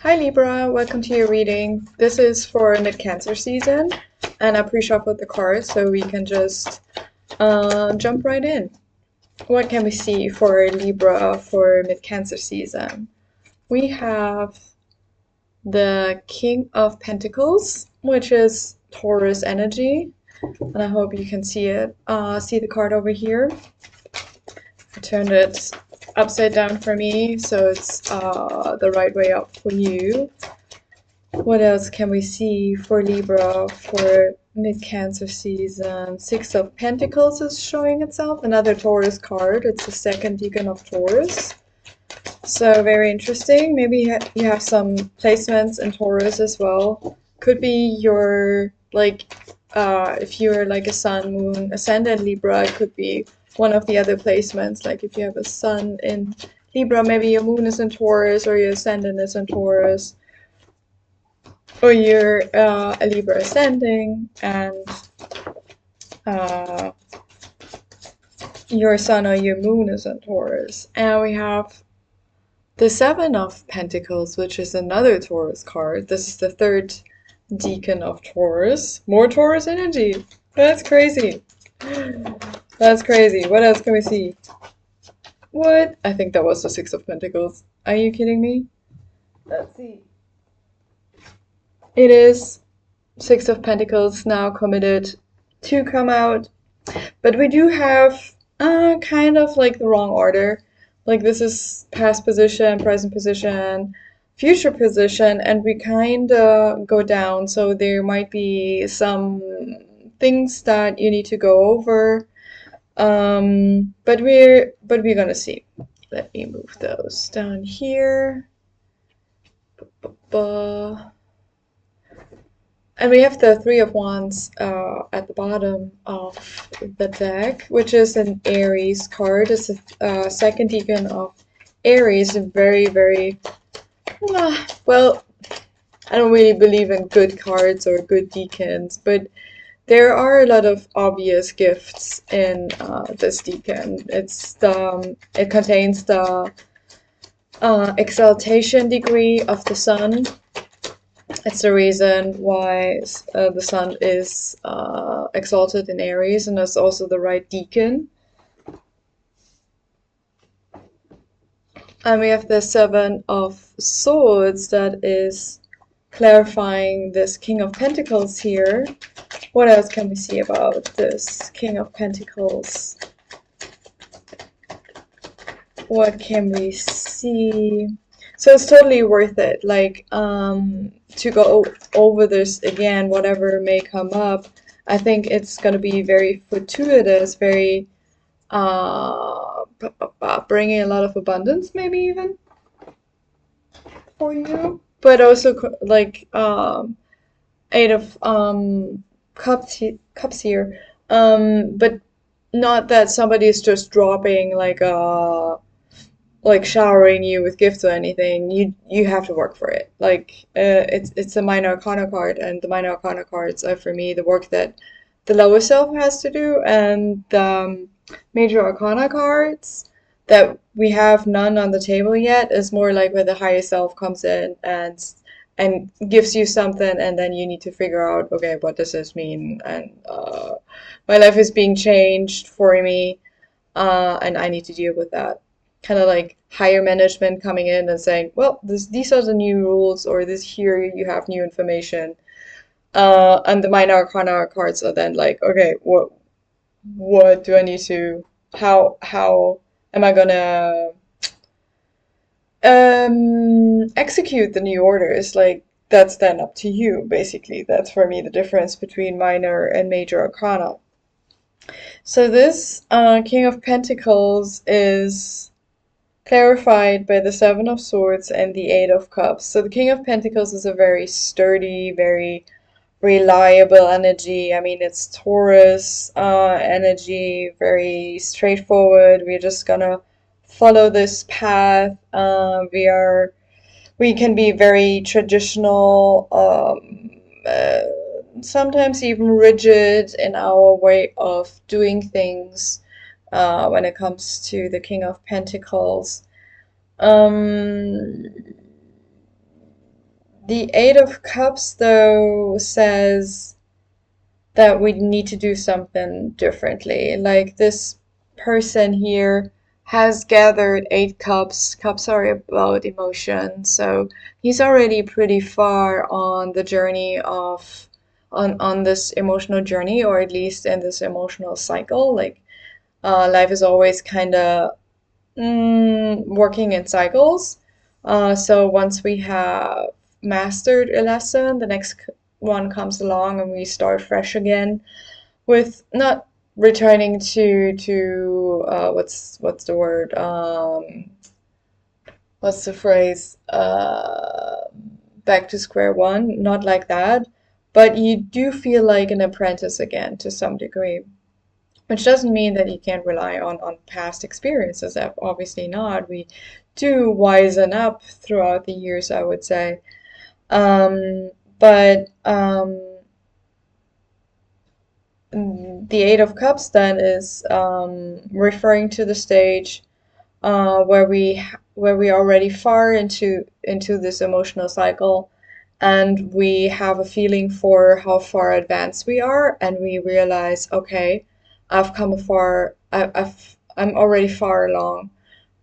Hi Libra, welcome to your reading. This is for mid-Cancer season, and I pre-shuffled the cards so we can just jump right in. What can we see for Libra for mid-Cancer season? We have the King of Pentacles, which is Taurus energy, and I hope you can see it. See the card over here? I turned it upside down for me, so it's the right way up for you. What else can we see for Libra for mid-Cancer season? Six of Pentacles is showing itself. Another Taurus card. It's the second decan of Taurus. So very interesting. Maybe you have some placements in Taurus as well. Could be your, if you're like a sun, moon, ascendant Libra, it could be one of the other placements. Like if you have a sun in Libra, maybe your moon is in Taurus or your ascendant is in Taurus. Or you're a Libra ascending and uh, your sun or your moon is in Taurus. And we have the Seven of Pentacles, which is another Taurus card. This is the third decan of Taurus. More Taurus energy. That's crazy. That's crazy. What else can we see? What? I think that was the Six of Pentacles. Are you kidding me? Let's see. It is Six of Pentacles now committed to come out. But we do have kind of like the wrong order. Like this is past position, present position, future position, and we kind of go down. So there might be some things that you need to go over. But we're gonna see. Let me move those down here. And we have the Three of Wands at the bottom of the deck, which is an Aries card. It's a second decan of Aries, and very, very, well, I don't really believe in good cards or good decans, but there are a lot of obvious gifts in this decan. It contains the exaltation degree of the sun. It's the reason why the sun is exalted in Aries, and that's also the right decan. And we have the Seven of Swords that is clarifying this King of Pentacles here. What else can we see about this King of Pentacles? What can we see? So it's totally worth it, like, to go over this again, whatever may come up. I think it's going to be very fortuitous, very, bringing a lot of abundance, maybe even, for you. But also, like, Eight of, cups here. But not that somebody is just dropping, like showering you with gifts or anything. You have to work for it. Like it's a minor arcana card, and the minor arcana cards are for me the work that the lower self has to do, and the major arcana cards that we have none on the table yet is more like where the higher self comes in and gives you something, and then you need to figure out, okay, what does this mean? And my life is being changed for me, and I need to deal with that. Kind of like higher management coming in and saying, well, these are the new rules, or this here you have new information. And the minor arcana cards are then like, okay, what do I need to, how am I gonna execute the new orders? Like that's then up to you, basically. That's for me the difference between minor and major arcana. So this King of Pentacles is clarified by the Seven of Swords and the Eight of Cups. So the King of Pentacles is a very sturdy, very reliable energy. I mean, it's Taurus energy, very straightforward. We're just gonna follow this path. We can be very traditional, sometimes even rigid in our way of doing things when it comes to the King of Pentacles. Um, The Eight of Cups, though, says that we need to do something differently. Like this person here has gathered 8 cups. Cups are about emotion, so he's already pretty far on the journey of on this emotional journey, or at least in this emotional cycle. Like life is always kind of working in cycles. So once we have mastered a lesson, the next one comes along and we start fresh again with not returning to what's the word, what's the phrase, back to square one, not like that, but you do feel like an apprentice again to some degree, which doesn't mean that you can't rely on past experiences. Obviously not. We do wisen up throughout the years, I would say. But the Eight of Cups then is referring to the stage where we are already far into this emotional cycle, and we have a feeling for how far advanced we are, and we realize, okay, I've come far. I'm already far along.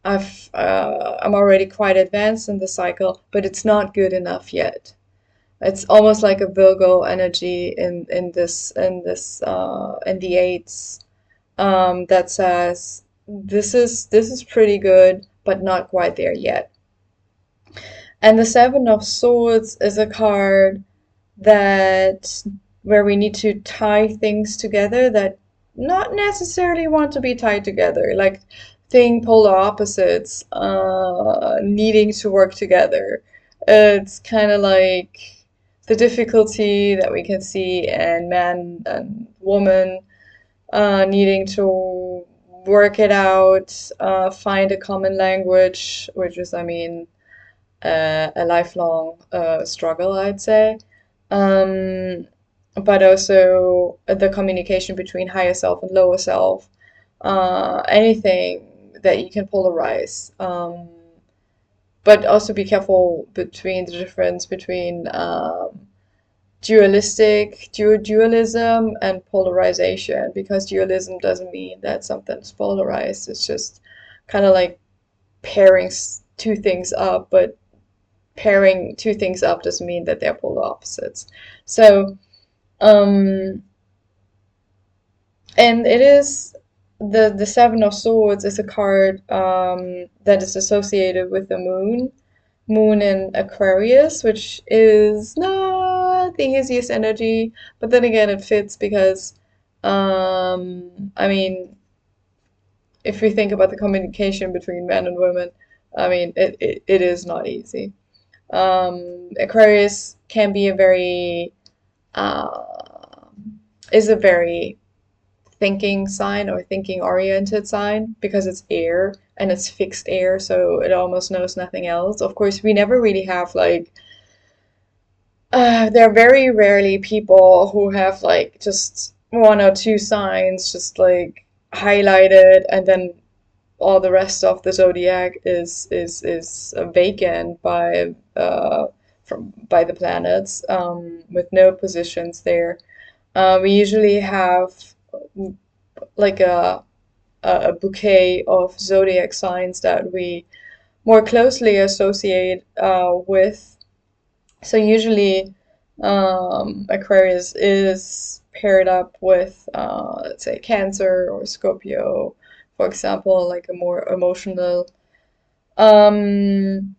I'm already quite advanced in the cycle, but it's not good enough yet. It's almost like a Virgo energy in the eights, that says this is pretty good, but not quite there yet. And the Seven of Swords is a card that where we need to tie things together that not necessarily want to be tied together, like thing polar opposites needing to work together. It's kind of like the difficulty that we can see in man and woman needing to work it out, find a common language, which is, I mean, a lifelong struggle, I'd say. Um, but also the communication between higher self and lower self, anything that you can polarize. But also be careful between the difference between dualism and polarization, because dualism doesn't mean that something's polarized. It's just kind of like pairing two things up, but pairing two things up doesn't mean that they're polar opposites. So um and it is the Seven of Swords is a card that is associated with the moon in Aquarius, which is not the easiest energy, but then again, it fits because, I mean, if we think about the communication between men and women, I mean, it is not easy. Aquarius can be uh, is a very thinking sign or thinking oriented sign because it's air and it's fixed air, so it almost knows nothing else. Of course, we never really have like there are very rarely people who have like just one or two signs just like highlighted, and then all the rest of the zodiac is vacant by the planets, with no positions there. We usually have like a bouquet of zodiac signs that we more closely associate with. So usually, Aquarius is paired up with, let's say, Cancer or Scorpio, for example, like a more emotional um,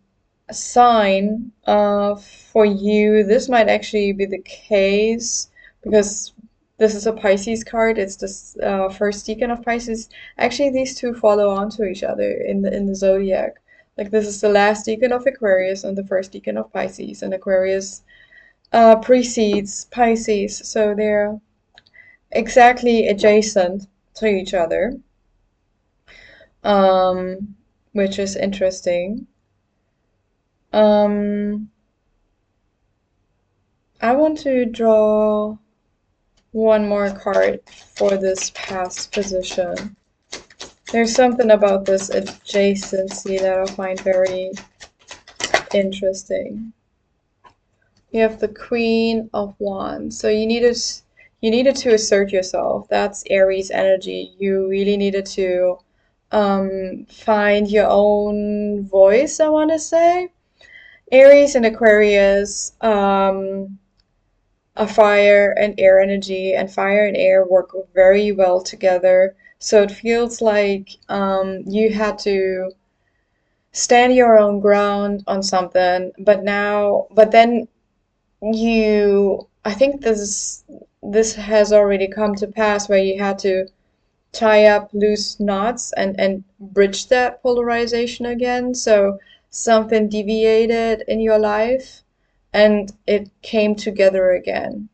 sign. For you, this might actually be the case because this is a Pisces card. It's the first decan of Pisces. Actually, these two follow on to each other in the zodiac. Like this is the last decan of Aquarius and the first decan of Pisces, and Aquarius precedes Pisces, so they're exactly adjacent to each other, um, which is interesting. Um, I want to draw one more card for this past position. There's something about this adjacency that I find very interesting. You have the Queen of Wands. So you needed to assert yourself. That's Aries energy. You really needed to find your own voice, I want to say. Aries and Aquarius, a fire and air energy, and fire and air work very well together. So it feels like you had to stand your own ground on something, but then I think this has already come to pass where you had to tie up loose knots and bridge that polarization again. So something deviated in your life and it came together again.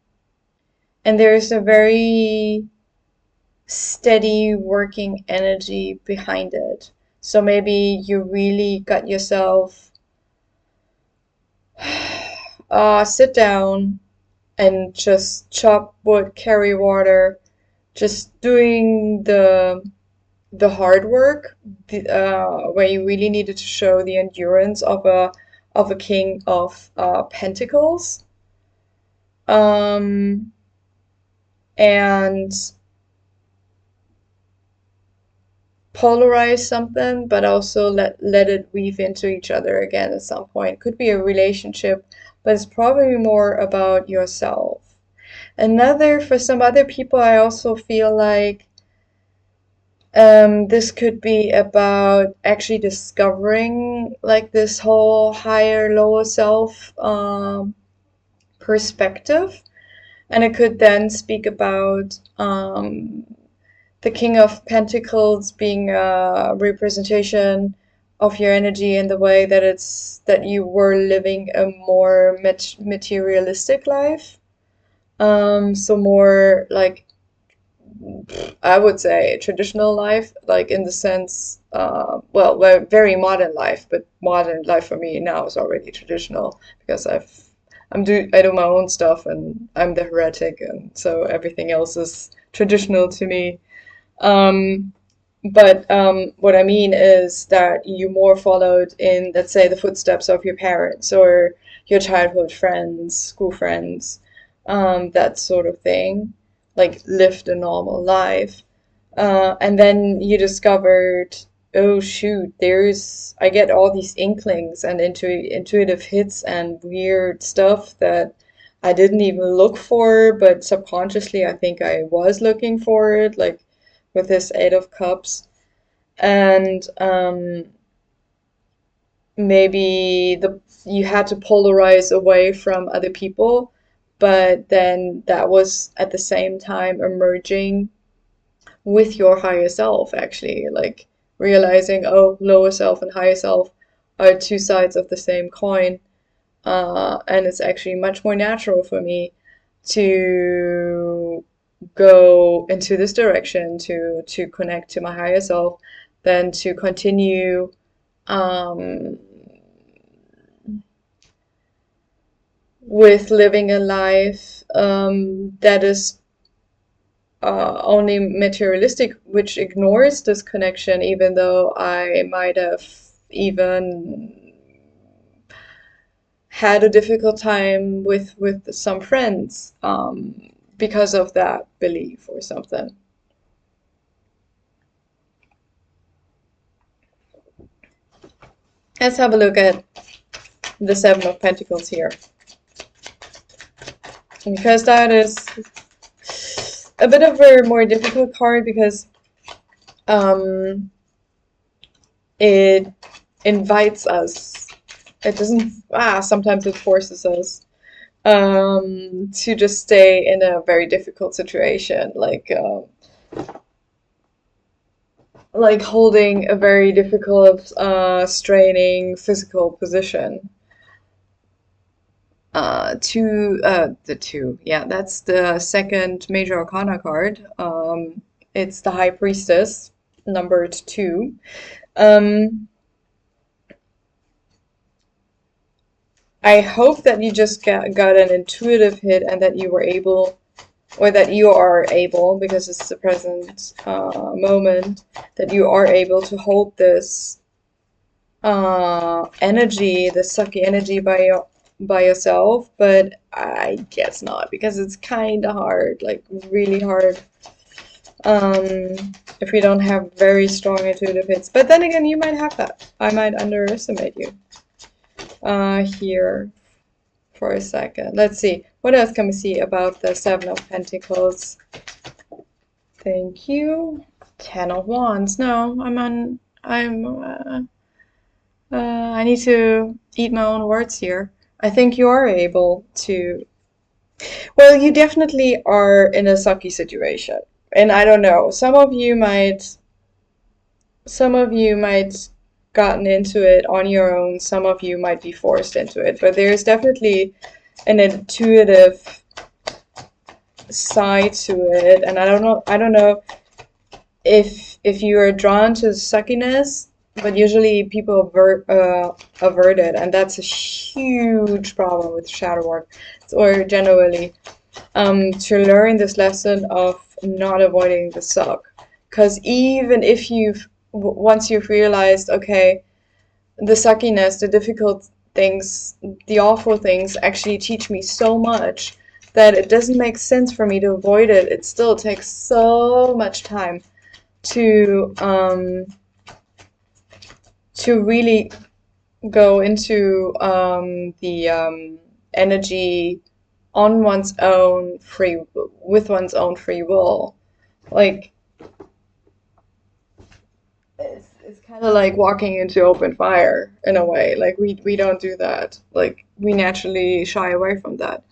And there's a very steady working energy behind it. So maybe you really got yourself sit down and just chop wood, carry water, just doing the hard work, where you really needed to show the endurance of a king of pentacles, um, and polarize something, but also let it weave into each other again at some point. Could be a relationship, but it's probably more about yourself. For some other people, I also feel like this could be about actually discovering like this whole higher, lower self perspective. And it could then speak about the King of Pentacles being a representation of your energy in the way that you were living a more materialistic life. So more like, I would say, traditional life, like in the sense, well, very modern life, but modern life for me now is already traditional because I do my own stuff and I'm the heretic, and so everything else is traditional to me. Um, but what I mean is that you more followed in, let's say, the footsteps of your parents or your childhood friends, school friends, that sort of thing, like lived a normal life. And then you discovered, oh shoot, I get all these inklings and intuitive hits and weird stuff that I didn't even look for, but subconsciously I think I was looking for it, like with this Eight of Cups. And maybe you had to polarize away from other people, but then that was at the same time emerging with your higher self, actually, like realizing, oh, lower self and higher self are two sides of the same coin. And it's actually much more natural for me to go into this direction, to connect to my higher self, than to continue um, with living a life that is only materialistic, which ignores this connection, even though I might have even had a difficult time with some friends because of that belief or something. Let's have a look at the Seven of Pentacles here, because that is a bit of a more difficult card, because it invites us. It doesn't, sometimes it forces us to just stay in a very difficult situation, like holding a very difficult, straining physical position. Yeah, that's the second major arcana card. It's the High Priestess, numbered 2. I hope that you just got an intuitive hit, and that you were able, or that you are able, because it's the present moment, that you are able to hold this energy, the sucky energy by yourself, but I guess not, because it's kind of hard, like really hard, if we don't have very strong intuitive hits. But then again, you might have that. I might underestimate you here for a second. Let's see. What else can we see about the Seven of Pentacles? Thank you. Ten of Wands. No, I need to eat my own words here. I think you are able to. Well, you definitely are in a sucky situation. And I don't know, some of you might gotten into it on your own, some of you might be forced into it, but there's definitely an intuitive side to it, and I don't know if you are drawn to suckiness, but usually people avert it, and that's a huge problem with shadow work, or generally, to learn this lesson of not avoiding the suck. Because even if once you've realized, okay, the suckiness, the difficult things, the awful things actually teach me so much that it doesn't make sense for me to avoid it. It still takes so much time to really go into the energy on one's own with one's own free will. Like, it's kind of like walking into open fire in a way. Like, we don't do that. Like, we naturally shy away from that.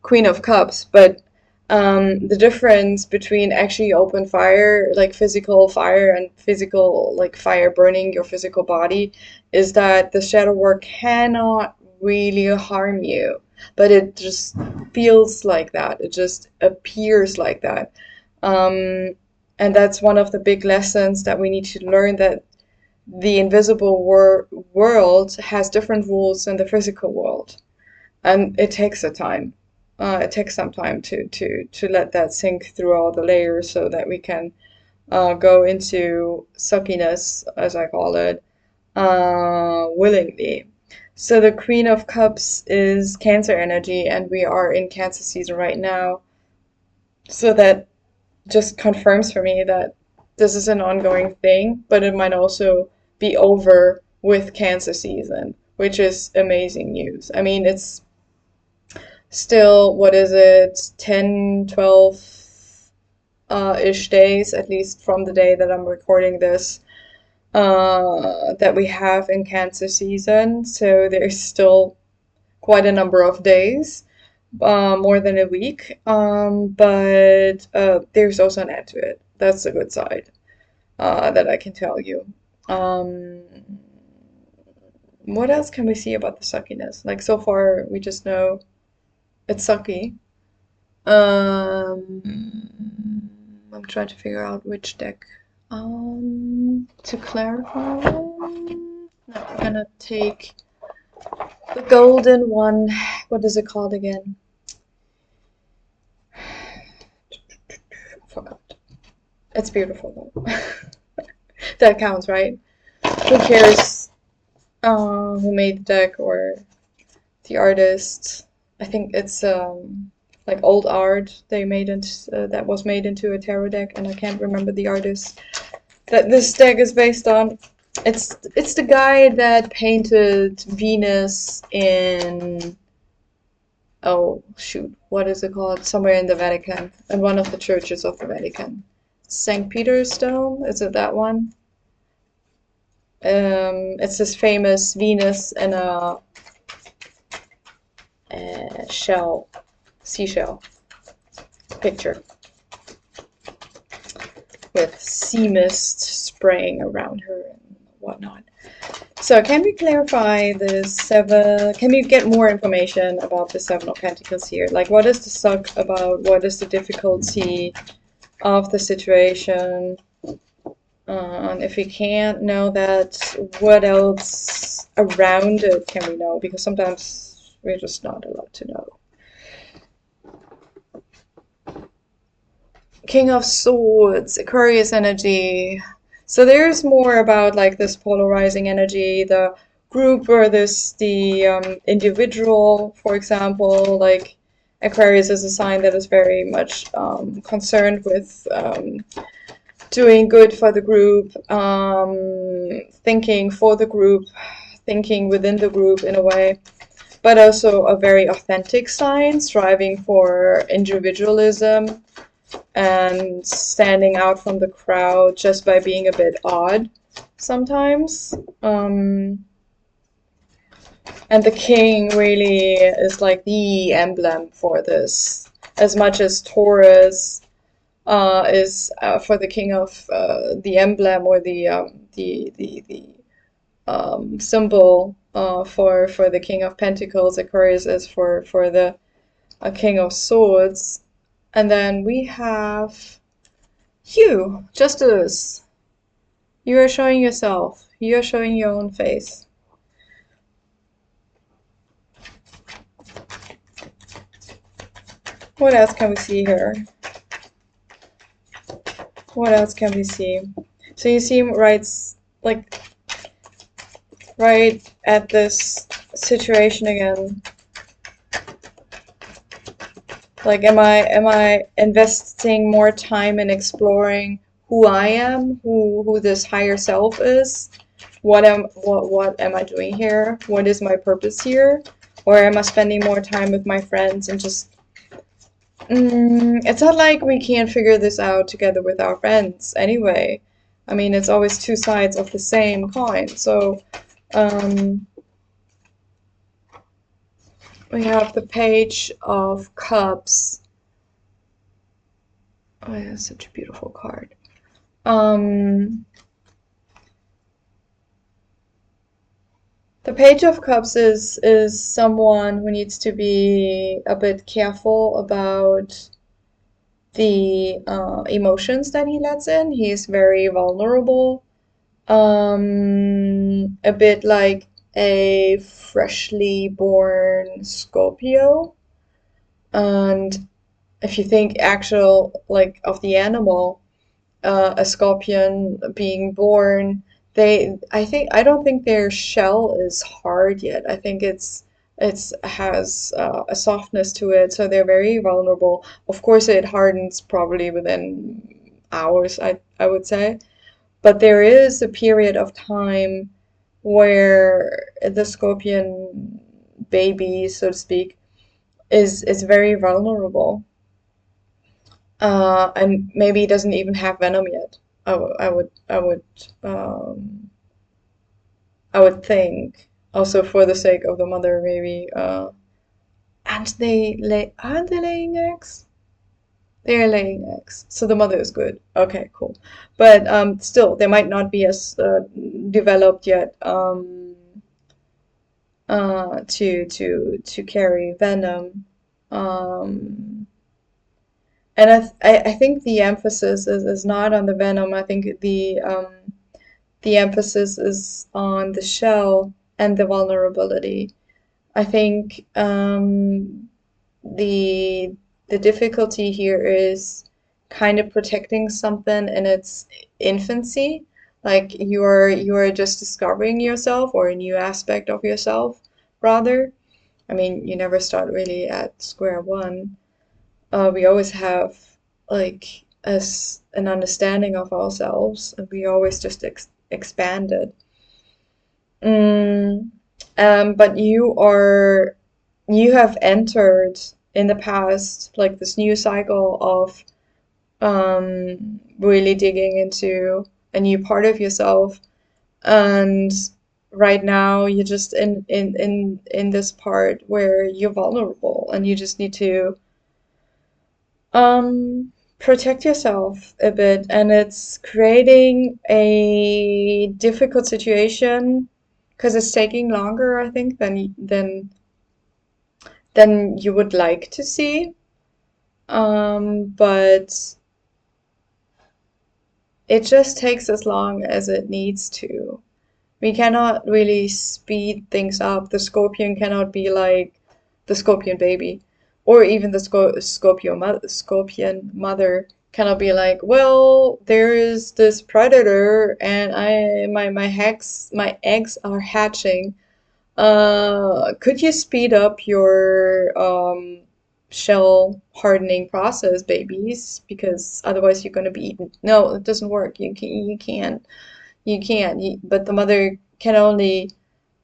Queen of Cups, but the difference between actually open fire, like physical fire, and physical, like fire burning your physical body, is that the shadow work cannot really harm you, but it just feels like that. It just appears like that. And that's one of the big lessons that we need to learn, that the invisible world has different rules than the physical world. And it takes a time. It takes some time to let that sink through all the layers, so that we can go into suckiness, as I call it, willingly. So the Queen of Cups is Cancer energy, and we are in Cancer season right now. So that just confirms for me that this is an ongoing thing, but it might also be over with Cancer season, which is amazing news. I mean, it's still, what is it, 10, 12 ish days, at least from the day that I'm recording this, that we have in Cancer season. So there's still quite a number of days, more than a week, but there's also an end to it. That's the good side, that I can tell you. What else can we see about the suckiness? Like, so far, we just know it's sucky. I'm trying to figure out which deck to clarify. No, we're gonna take the golden one. What is it called again? Forgot. It's beautiful though. That counts, right? Who cares who made the deck or the artist? I think it's like old art they made that was made into a tarot deck, and I can't remember the artist that this deck is based on. It's the guy that painted Venus in, oh shoot, what is it called? Somewhere in the Vatican, in one of the churches of the Vatican. St. Peter's Dome, is it that one? It's this famous Venus in a seashell picture with sea mist spraying around her and whatnot. So can we clarify can we get more information about the Seven of Pentacles here? Like, what is the suck about? What is the difficulty of the situation? And if we can't know that, what else around it can we know? Because sometimes we're just not allowed to know. King of Swords, Aquarius energy. So there's more about like this polarizing energy, the group versus the individual. For example, like Aquarius is a sign that is very much concerned with doing good for the group, thinking for the group, thinking within the group in a way, but also a very authentic sign, striving for individualism and standing out from the crowd just by being a bit odd sometimes. And the king really is like the emblem for this, as much as Taurus is for the king of the emblem or the symbol for the king of Pentacles. Aquarius is for the king of swords, and then we have you, Justice. You are showing yourself. You are showing your own face. What else can we see here? What else can we see? So you see right at this situation again. Like, am I investing more time in exploring who I am, who this higher self is? What am I doing here? What is my purpose here? Or am I spending more time with my friends and just it's not like we can't figure this out together with our friends anyway. I mean, it's always two sides of the same coin. So we have the Page of Cups. Oh, yeah, such a beautiful card. The Page of Cups is someone who needs to be a bit careful about the emotions that he lets in. He's very vulnerable, a bit like a freshly born Scorpio. And if you think actual like of the animal, a scorpion being born, I don't think their shell is hard yet. I think it's has a softness to it, so they're very vulnerable. Of course, it hardens probably within hours, I would say, but there is a period of time where the scorpion baby, so to speak, is very vulnerable, and maybe doesn't even have venom yet. Um, I would think, also for the sake of the mother, maybe. And aren't they laying eggs? They're laying eggs, so the mother is good. Okay, cool. But still, they might not be as developed yet to carry venom. And I think the emphasis is not on the venom. I think the emphasis is on the shell and the vulnerability. I think the difficulty here is kind of protecting something in its infancy. Like you are just discovering yourself or a new aspect of yourself, rather. I mean, you never start really at square one. We always have like as an understanding of ourselves, and we always just expand it. Mm, but you have entered in the past like this new cycle of really digging into a new part of yourself, and right now you're just in this part where you're vulnerable and you just need to protect yourself a bit, and it's creating a difficult situation because it's taking longer, I think, than you would like to see. But it just takes as long as it needs to. We cannot really speed things up. The scorpion cannot be like the scorpion baby, or even the scorpion mother cannot be like, well, there is this predator and my eggs are hatching. Could you speed up your shell hardening process, babies? Because otherwise you're gonna be eaten. No, it doesn't work. You can't. But the mother can only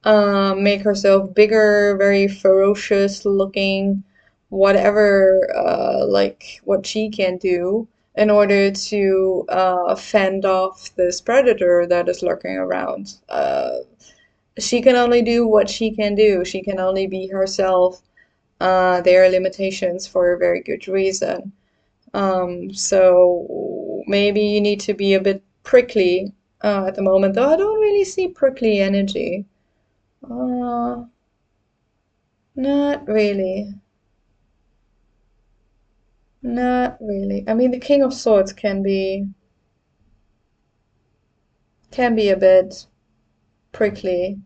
make herself bigger, very ferocious looking, whatever, like what she can do in order to fend off this predator that is lurking around. She can only do what she can do. She can only be herself. There are limitations for a very good reason. So maybe you need to be a bit prickly at the moment, though I don't really see prickly energy. Uh, Not really. Not really. I mean, the King of Swords can be a bit prickly.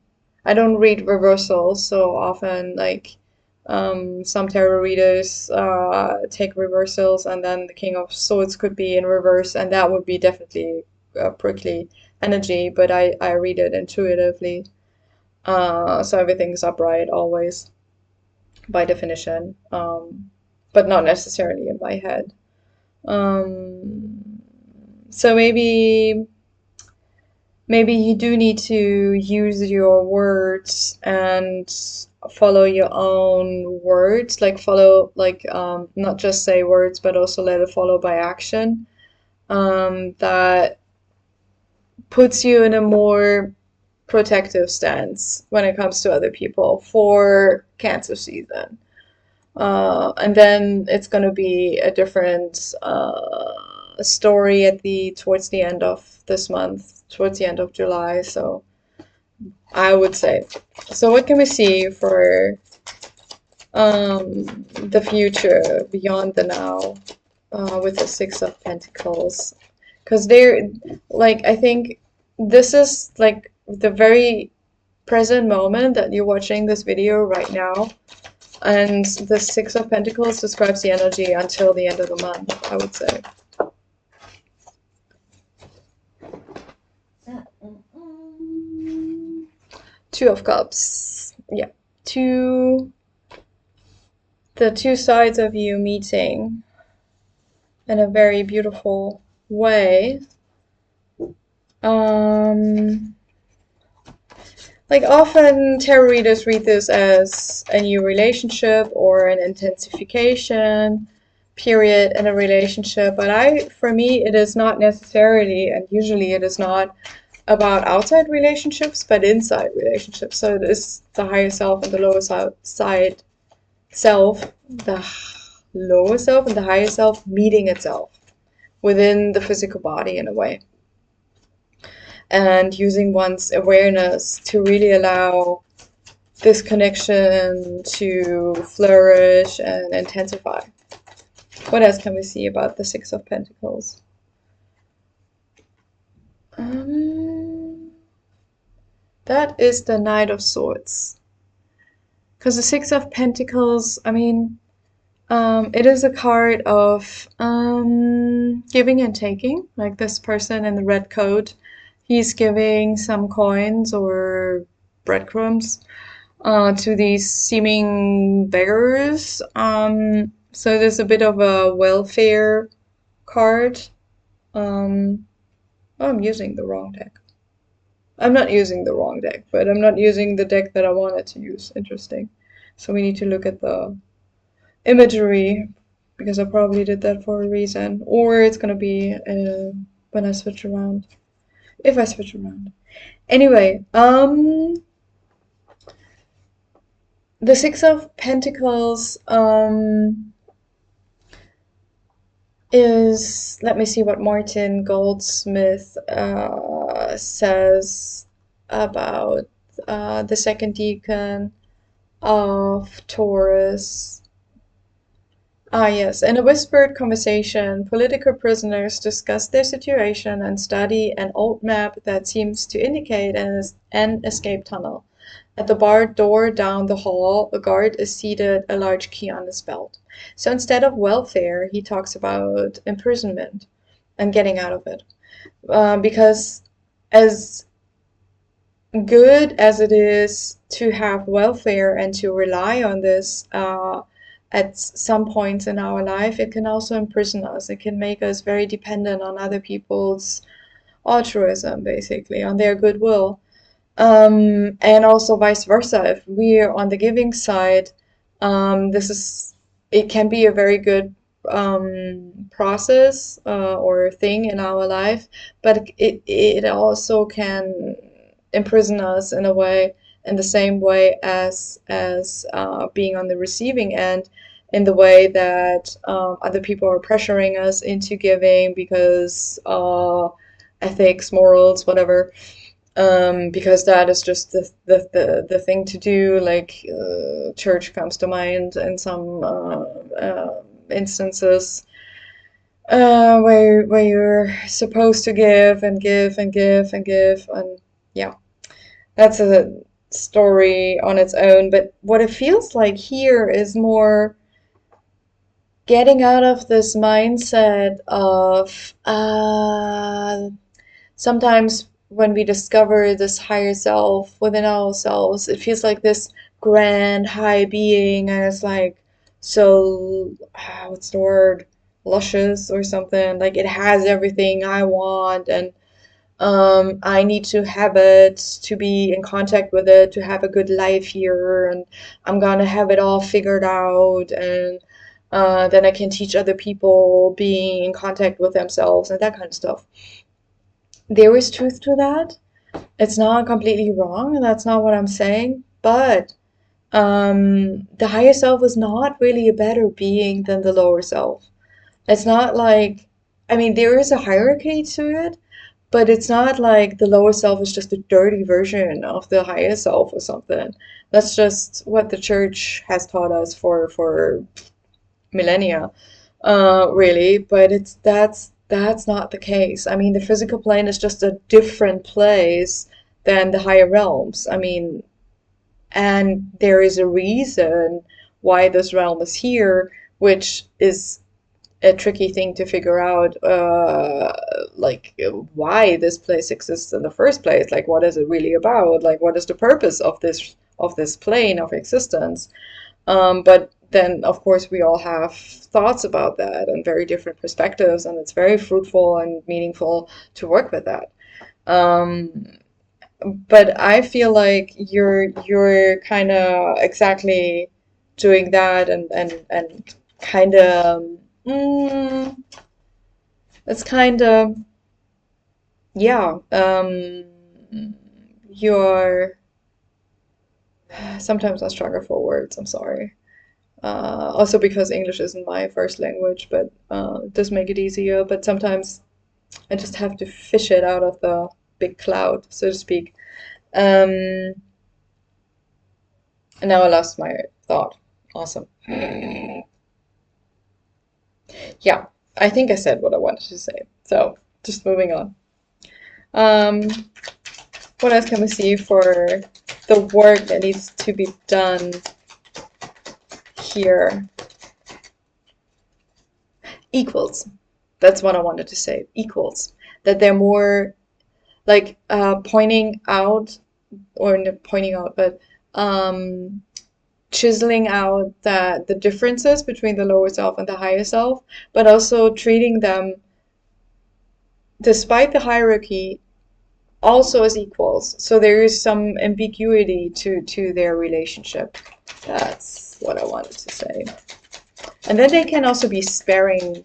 I don't read reversals so often. Like, some tarot readers take reversals, and then the King of Swords could be in reverse, and that would be definitely prickly energy. But I read it intuitively. So everything's upright always, by definition. But not necessarily in my head. Um, so maybe you do need to use your words and follow your own words, like follow like not just say words, but also let it follow by action. That puts you in a more protective stance when it comes to other people for Cancer season. And then it's going to be a different story towards the end of this month, towards the end of July. So I would say. So what can we see for the future beyond the now with the Six of Pentacles? Because I think this is like the very present moment that you're watching this video right now. And the Six of Pentacles describes the energy until the end of the month, I would say. Two of Cups. Yeah. The two sides of you meeting in a very beautiful way. Like often tarot readers read this as a new relationship or an intensification period in a relationship, but for me, it is not necessarily, and usually it is not about outside relationships, but inside relationships. So it is the higher self and the lower side self, the lower self and the higher self meeting itself within the physical body in a way. And using one's awareness to really allow this connection to flourish and intensify. What else can we see about the Six of Pentacles? That is the Knight of Swords. Because the Six of Pentacles, I mean, it is a card of giving and taking. Like this person in the red coat, he's giving some coins or breadcrumbs to these seeming beggars. So there's a bit of a welfare card. Oh, I'm using the wrong deck. I'm not using the wrong deck, but I'm not using the deck that I wanted to use. Interesting. So we need to look at the imagery, because I probably did that for a reason. Or it's gonna be when I switch around. If I switch around. Anyway, the Six of Pentacles is, let me see what Martin Goldsmith says about the second decan of Taurus. Yes. In a whispered conversation, political prisoners discuss their situation and study an old map that seems to indicate an escape tunnel. At the bar door down the hall, a guard is seated, a large key on his belt. So instead of welfare, he talks about imprisonment and getting out of it. Because as good as it is to have welfare and to rely on this at some points in our life, it can also imprison us. It can make us very dependent on other people's altruism, basically, on their goodwill. And also vice versa. If we're on the giving side, it can be a very good process or thing in our life, but it also can imprison us in a way, in the same way as being on the receiving end, in the way that other people are pressuring us into giving because ethics, morals, whatever. Because that is just the thing to do. Like church comes to mind in some instances where you're supposed to give and give and give and give, and yeah, that's a story on its own. But what it feels like here is more getting out of this mindset of sometimes when we discover this higher self within ourselves, it feels like this grand high being, and it's like so, what's the word? Luscious or something. Like it has everything I want, and I need to have it to be in contact with it, to have a good life here, and I'm gonna have it all figured out, and then I can teach other people being in contact with themselves and that kind of stuff. There is truth to that. It's not completely wrong. That's not what I'm saying. But the higher self is not really a better being than the lower self. It's not like, I mean, there is a hierarchy to it, but it's not like the lower self is just a dirty version of the higher self or something. That's just what the church has taught us for millennia, really. But that's not the case. I mean, the physical plane is just a different place than the higher realms. I mean, and there is a reason why this realm is here, which is a tricky thing to figure out, like why this place exists in the first place. Like, what is it really about? Like, what is the purpose of this plane of existence? But then, of course, we all have thoughts about that and very different perspectives, and it's very fruitful and meaningful to work with that. Um, but I feel like you're kind of exactly doing that, and kind of it's kind of, yeah, you're sometimes I struggle for words. I'm sorry. Also because English isn't my first language, but it does make it easier. But sometimes I just have to fish it out of the big cloud, so to speak. And now I lost my thought. Awesome. Yeah, I think I said what I wanted to say. So just moving on. Um, what else can we see for the work that needs to be done here? Equals. That's what I wanted to say. Equals. That they're more like pointing out, or not pointing out, but chiseling out the differences between the lower self and the higher self, but also treating them, despite the hierarchy, also as equals. So there is some ambiguity to their relationship. That's what I wanted to say. And then they can also be sparring,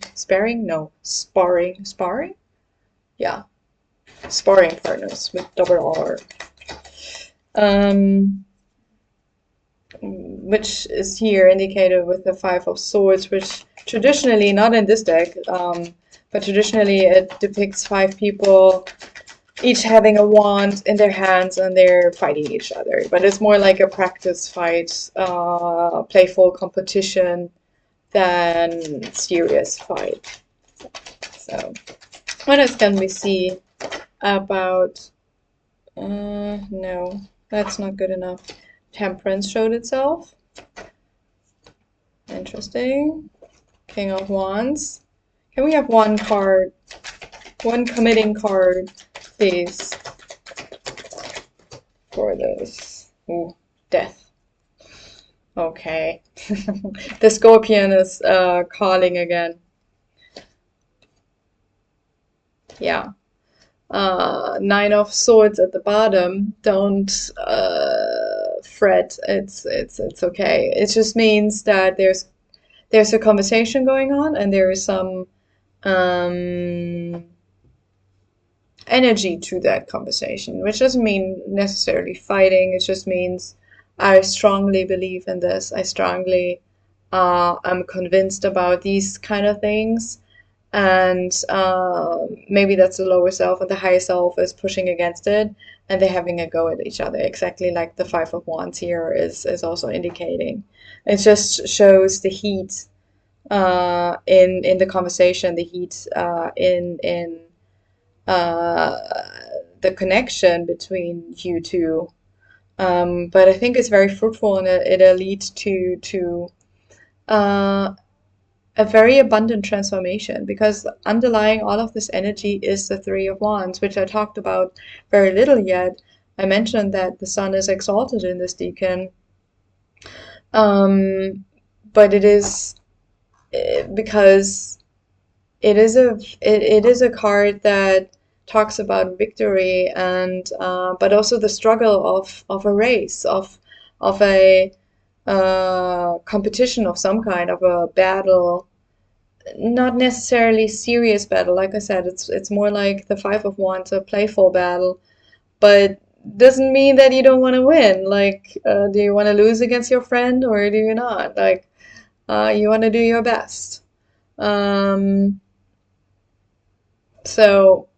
yeah, sparring partners with double R. Which is here indicated with the Five of Swords, which traditionally, not in this deck, but traditionally it depicts five people each having a wand in their hands and they're fighting each other. But it's more like a practice fight, playful competition than serious fight. So, what else can we see about... no, that's not good enough. Temperance showed itself. Interesting. King of Wands. Can we have one card, one committing card, please, for this? Ooh, Death. Okay. The Scorpion is calling again. Yeah. Nine of Swords at the bottom. Don't fret. It's okay. It just means that there's a conversation going on, and there is some energy to that conversation, which doesn't mean necessarily fighting. It just means I strongly believe in this. I strongly I'm convinced about these kind of things. And maybe that's the lower self, and the higher self is pushing against it, and they're having a go at each other, exactly like the Five of Wands here is also indicating. It just shows the heat in the conversation, the heat in uh, the connection between you two. But I think it's very fruitful, and it'll lead to uh, a very abundant transformation, because underlying all of this energy is the Three of Wands, which I talked about very little yet. I mentioned that the sun is exalted in this decan, but it is because it is a card that talks about victory, and but also the struggle of a race, of a competition of some kind, of a battle. Not necessarily serious battle. Like I said, it's more like the Five of Wands, a playful battle, but doesn't mean that you don't want to win. Like, do you want to lose against your friend, or do you not? Like, you want to do your best. Um, so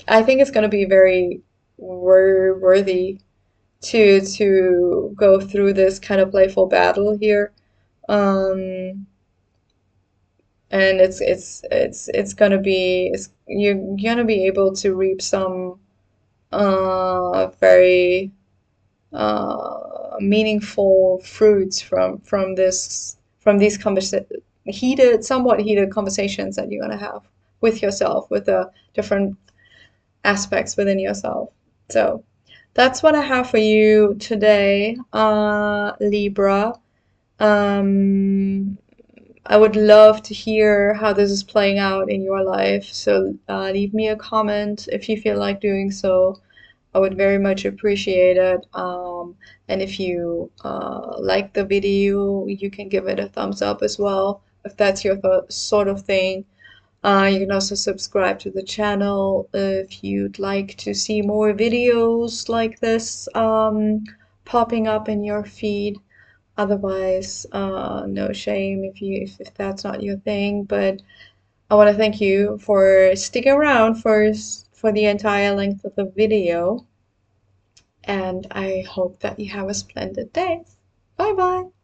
I think it's going to be very worthy to go through this kind of playful battle here. Um, and it's gonna be you're gonna be able to reap some very meaningful fruits from these somewhat heated conversations that you're gonna have with yourself, with the different aspects within yourself. So that's what I have for you today, Libra. um I would love to hear how this is playing out in your life. So leave me a comment if you feel like doing so. I would very much appreciate it. And if you like the video, you can give it a thumbs up as well, if that's your sort of thing. You can also subscribe to the channel if you'd like to see more videos like this popping up in your feed. Otherwise, no shame if that's not your thing. But I want to thank you for sticking around for the entire length of the video, and I hope that you have a splendid day. Bye bye.